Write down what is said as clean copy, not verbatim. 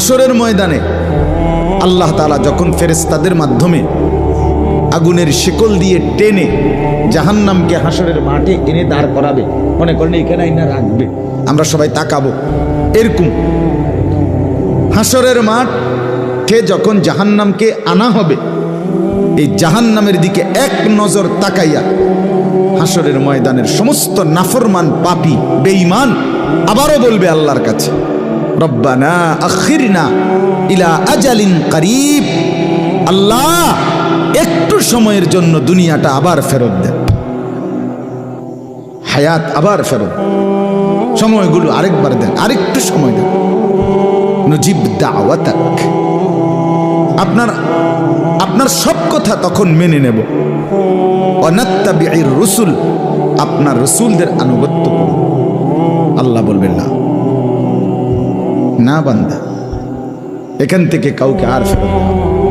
হাসরের ময়দানে আল্লাহ তাআলা যখন ফেরেশতাদের মাধ্যমে আগুনের শিকল দিয়ে টেনে জাহান্নামকে হাসরের মাঠে এনে দাঁড় করাবে, মনে করেন এখানে আইনা রাখবে, আমরা সবাই তাকাবো, এরকম হাসরের মাঠে যখন জাহান্নামকে আনা হবে, এই জাহান্নামের দিকে এক নজর তাকাইয়া হাসরের ময়দানের সমস্ত নাফরমান পাপী বেঈমান আবারও বলবে আল্লাহর কাছে, রব্বানা আখিরনা ইলা আজালিন করিব, আল্লাহ একটু সময়ের জন্য দুনিয়াটা আবার ফেরত দেন, হায়াত আবার ফেরত, সময়গুলো আরেকবার দেন, আরেকটু সময় দেন, নুজিব দাওয়াতাক, আপনার সব কথা তখন মেনে নেব, ওয়ানাত্তাবিউর রুসুল, আপনার রসুলদের আনুগত্য করব। আল্লাহ বলবেন না, না বান্দা, এখান থেকে কাউকে আর ফেরত দেওয়া